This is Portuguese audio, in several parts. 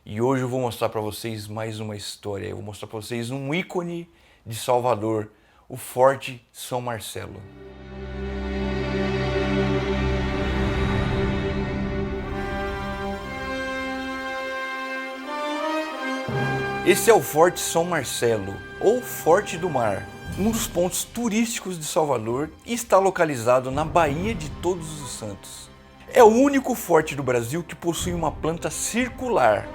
E hoje eu vou mostrar para vocês mais uma história. Eu vou mostrar para vocês um ícone de Salvador, o Forte São Marcelo. Esse é o Forte São Marcelo, ou Forte do Mar, um dos pontos turísticos de Salvador e está localizado na Baía de Todos os Santos. É o único forte do Brasil que possui uma planta circular.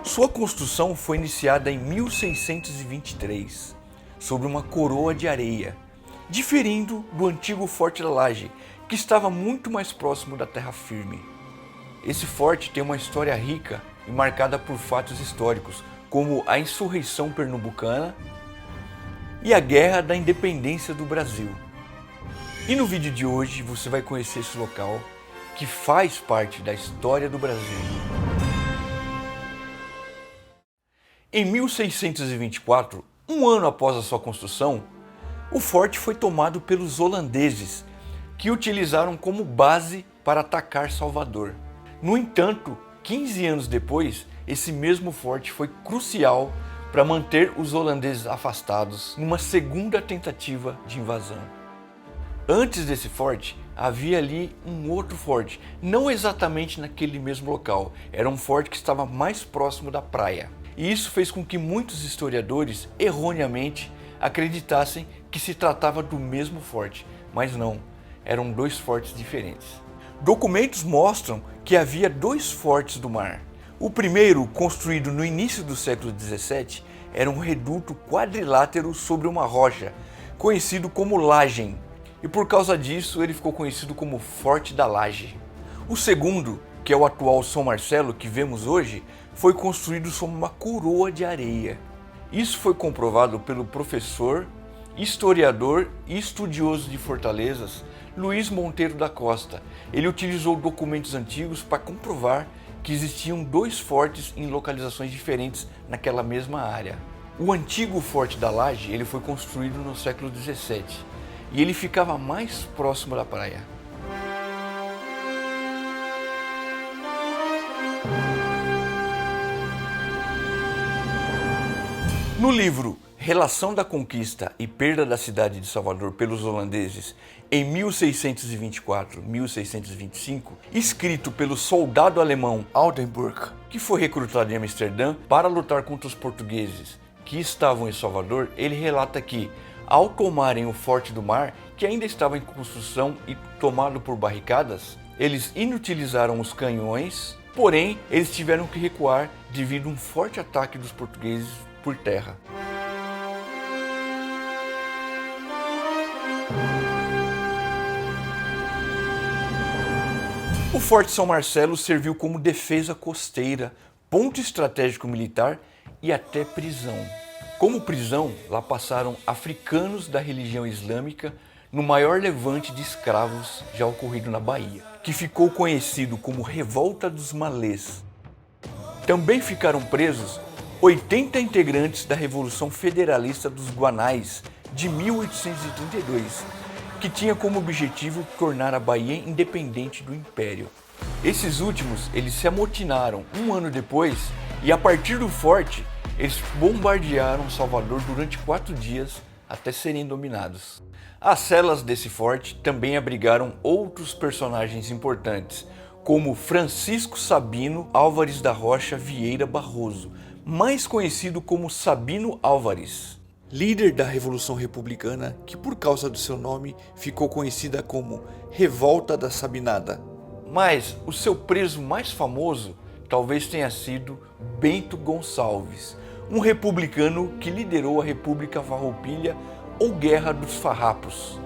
Sua construção foi iniciada em 1623, sobre uma coroa de areia, diferindo do antigo Forte da Laje, que estava muito mais próximo da terra firme. Esse forte tem uma história rica e marcada por fatos históricos, como a insurreição pernambucana e a Guerra da Independência do Brasil. E no vídeo de hoje você vai conhecer esse local que faz parte da história do Brasil. Em 1624, um ano após a sua construção, o forte foi tomado pelos holandeses, que o utilizaram como base para atacar Salvador. No entanto, 15 anos depois, esse mesmo forte foi crucial para manter os holandeses afastados numa segunda tentativa de invasão. Antes desse forte, havia ali um outro forte, não exatamente naquele mesmo local, era um forte que estava mais próximo da praia. E isso fez com que muitos historiadores, erroneamente, acreditassem que se tratava do mesmo forte, mas não, eram dois fortes diferentes. Documentos mostram que havia dois fortes do mar. O primeiro, construído no início do século XVII, era um reduto quadrilátero sobre uma rocha, conhecido como Lajem, e por causa disso ele ficou conhecido como Forte da Laje. O segundo, que é o atual São Marcelo que vemos hoje, foi construído sobre uma coroa de areia. Isso foi comprovado pelo professor, historiador e estudioso de fortalezas, Luiz Monteiro da Costa. Ele utilizou documentos antigos para comprovar que existiam dois fortes em localizações diferentes naquela mesma área. O antigo Forte da Laje ele foi construído no século XVII e ele ficava mais próximo da praia. No livro Relação da Conquista e Perda da Cidade de Salvador pelos holandeses em 1624-1625, escrito pelo soldado alemão Oldenburg, que foi recrutado em Amsterdã para lutar contra os portugueses que estavam em Salvador, ele relata que, ao tomarem o Forte do Mar, que ainda estava em construção e tomado por barricadas, eles inutilizaram os canhões, porém eles tiveram que recuar devido a um forte ataque dos portugueses por terra. O Forte São Marcelo serviu como defesa costeira, ponto estratégico militar e até prisão. Como prisão, lá passaram africanos da religião islâmica no maior levante de escravos já ocorrido na Bahia, que ficou conhecido como Revolta dos Malês. Também ficaram presos 80 integrantes da Revolução Federalista dos Guanais de 1832, que tinha como objetivo tornar a Bahia independente do Império. Esses últimos, eles se amotinaram um ano depois e a partir do forte, eles bombardearam Salvador durante 4 dias até serem dominados. As celas desse forte também abrigaram outros personagens importantes, como Francisco Sabino Álvares da Rocha Vieira Barroso, mais conhecido como Sabino Álvares, líder da Revolução Republicana, que por causa do seu nome ficou conhecida como Revolta da Sabinada. Mas o seu preso mais famoso talvez tenha sido Bento Gonçalves, um republicano que liderou a República Farroupilha ou Guerra dos Farrapos.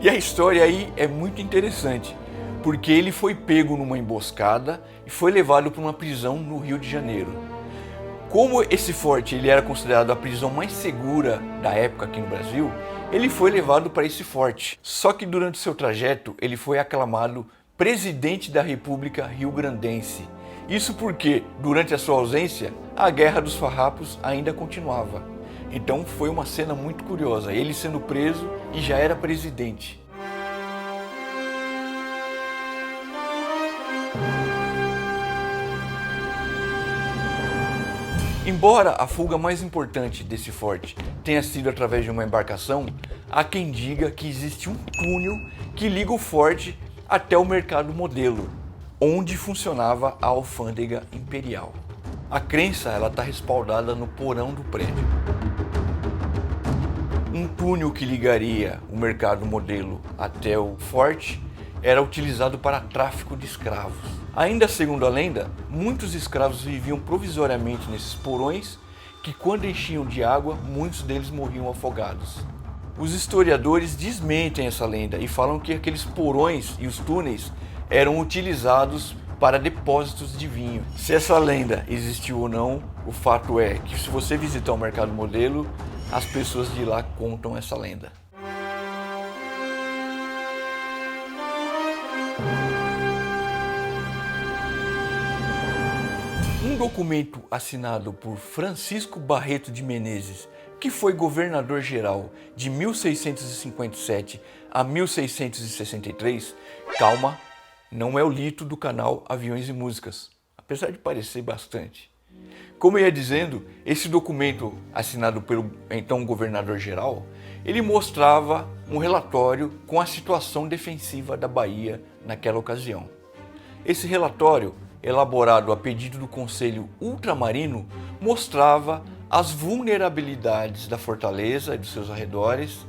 E a história aí é muito interessante, porque ele foi pego numa emboscada e foi levado para uma prisão no Rio de Janeiro. Como esse forte ele era considerado a prisão mais segura da época aqui no Brasil, ele foi levado para esse forte. Só que durante seu trajeto ele foi aclamado presidente da República Rio-Grandense. Isso porque, durante a sua ausência, a Guerra dos Farrapos ainda continuava. Então foi uma cena muito curiosa, ele sendo preso e já era presidente. Embora a fuga mais importante desse forte tenha sido através de uma embarcação, há quem diga que existe um túnel que liga o forte até o mercado modelo, onde funcionava a alfândega imperial. A crença está respaldada no porão do prédio. Um túnel que ligaria o mercado modelo até o forte era utilizado para tráfico de escravos. Ainda segundo a lenda, muitos escravos viviam provisoriamente nesses porões que, quando enchiam de água, muitos deles morriam afogados. Os historiadores desmentem essa lenda e falam que aqueles porões e os túneis eram utilizados para depósitos de vinho. Se essa lenda existiu ou não, o fato é que, se você visitar o mercado modelo, as pessoas de lá contam essa lenda. Um documento assinado por Francisco Barreto de Menezes, que foi governador-geral de 1657 a 1663, calma, não é o Lito do canal Aviões e Músicas, apesar de parecer bastante. Como eu ia dizendo, esse documento assinado pelo então governador-geral, ele mostrava um relatório com a situação defensiva da Bahia naquela ocasião. Esse relatório, elaborado a pedido do Conselho Ultramarino, mostrava as vulnerabilidades da fortaleza e dos seus arredores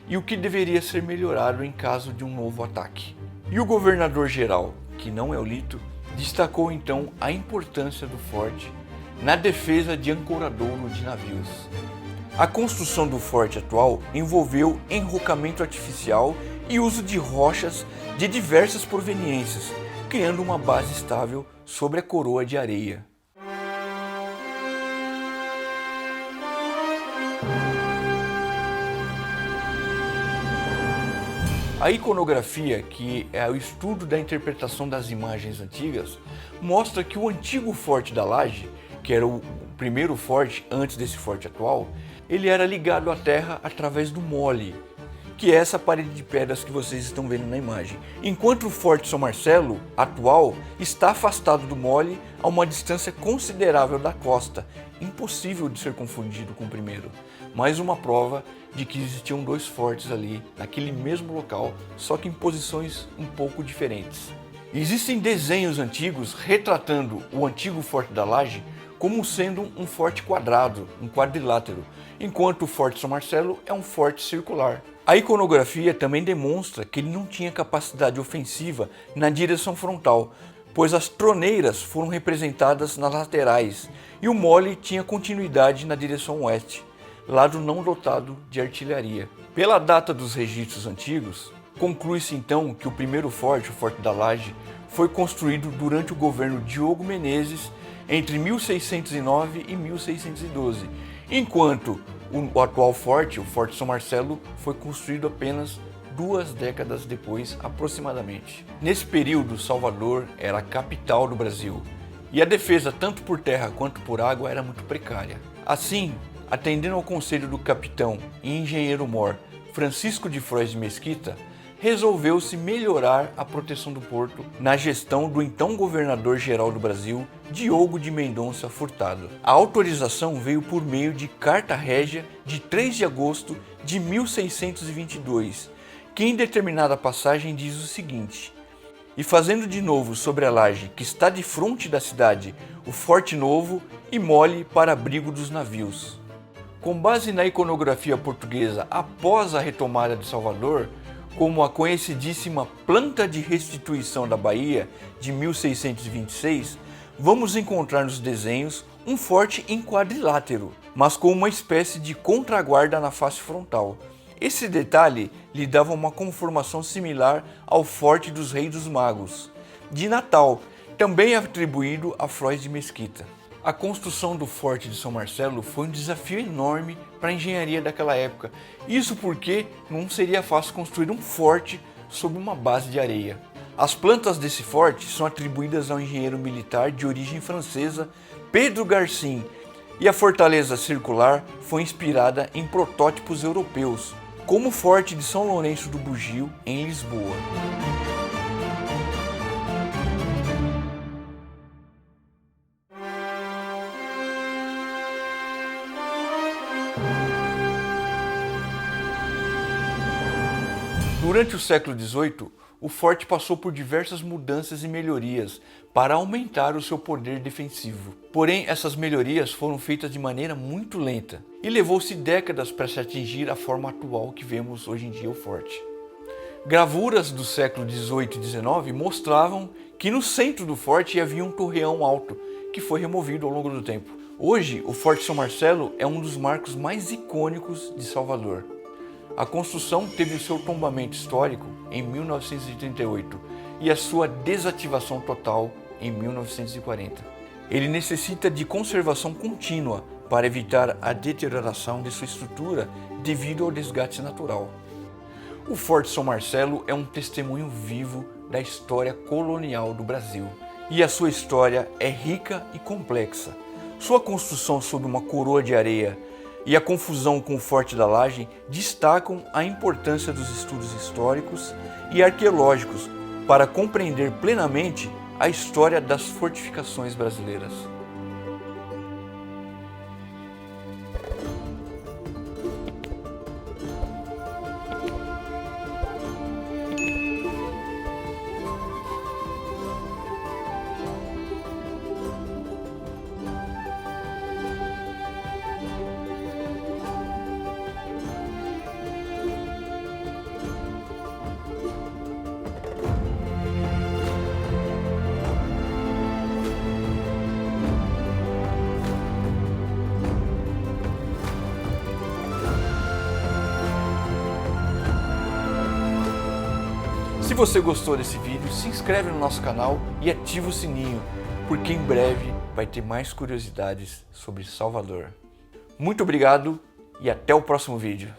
e o que deveria ser melhorado em caso de um novo ataque. E o governador-geral, que não é o Lito, destacou então a importância do forte na defesa de ancoradouro de navios. A construção do forte atual envolveu enrocamento artificial e uso de rochas de diversas proveniências, criando uma base estável sobre a coroa de areia. A iconografia, que é o estudo da interpretação das imagens antigas, mostra que o antigo Forte da Laje, que era o primeiro forte antes desse forte atual, ele era ligado à terra através do mole, que é essa parede de pedras que vocês estão vendo na imagem. Enquanto o Forte São Marcelo, atual, está afastado do mole a uma distância considerável da costa, impossível de ser confundido com o primeiro. Mais uma prova de que existiam dois fortes ali, naquele mesmo local, só que em posições um pouco diferentes. Existem desenhos antigos retratando o antigo Forte da Laje como sendo um forte quadrado, um quadrilátero, enquanto o Forte São Marcelo é um forte circular. A iconografia também demonstra que ele não tinha capacidade ofensiva na direção frontal, pois as troneiras foram representadas nas laterais e o mole tinha continuidade na direção oeste, lado não dotado de artilharia. Pela data dos registros antigos, conclui-se então que o primeiro forte, o Forte da Laje, foi construído durante o governo Diogo Menezes entre 1609 e 1612, enquanto o atual forte, o Forte São Marcelo, foi construído apenas 2 décadas depois, aproximadamente. Nesse período, Salvador era a capital do Brasil e a defesa, tanto por terra quanto por água, era muito precária. Assim, atendendo ao conselho do capitão e engenheiro-mor Francisco de Frois de Mesquita, resolveu-se melhorar a proteção do porto na gestão do então governador-geral do Brasil, Diogo de Mendonça Furtado. A autorização veio por meio de Carta Régia de 3 de agosto de 1622, que em determinada passagem diz o seguinte: "E fazendo de novo sobre a laje que está de fronte da cidade o forte novo e mole para abrigo dos navios." Com base na iconografia portuguesa após a retomada de Salvador, como a conhecidíssima Planta de Restituição da Bahia, de 1626, vamos encontrar nos desenhos um forte em quadrilátero, mas com uma espécie de contraguarda na face frontal. Esse detalhe lhe dava uma conformação similar ao Forte dos Reis dos Magos, de Natal, também atribuído a Frois de Mesquita. A construção do Forte de São Marcelo foi um desafio enorme para a engenharia daquela época. Isso porque não seria fácil construir um forte sobre uma base de areia. As plantas desse forte são atribuídas ao engenheiro militar de origem francesa Pedro Garcin, e a fortaleza circular foi inspirada em protótipos europeus, como o Forte de São Lourenço do Bugio, em Lisboa. Durante o século XVIII, o forte passou por diversas mudanças e melhorias para aumentar o seu poder defensivo. Porém, essas melhorias foram feitas de maneira muito lenta e levou-se décadas para se atingir a forma atual que vemos hoje em dia o forte. Gravuras do século XVIII e XIX mostravam que no centro do forte havia um torreão alto, que foi removido ao longo do tempo. Hoje, o Forte São Marcelo é um dos marcos mais icônicos de Salvador. A construção teve o seu tombamento histórico em 1938 e a sua desativação total em 1940. Ele necessita de conservação contínua para evitar a deterioração de sua estrutura devido ao desgaste natural. O Forte São Marcelo é um testemunho vivo da história colonial do Brasil. E a sua história é rica e complexa. Sua construção sob uma coroa de areia e a confusão com o Forte da Laje destacam a importância dos estudos históricos e arqueológicos para compreender plenamente a história das fortificações brasileiras. Se você gostou desse vídeo, se inscreve no nosso canal e ativa o sininho, porque em breve vai ter mais curiosidades sobre Salvador. Muito obrigado e até o próximo vídeo.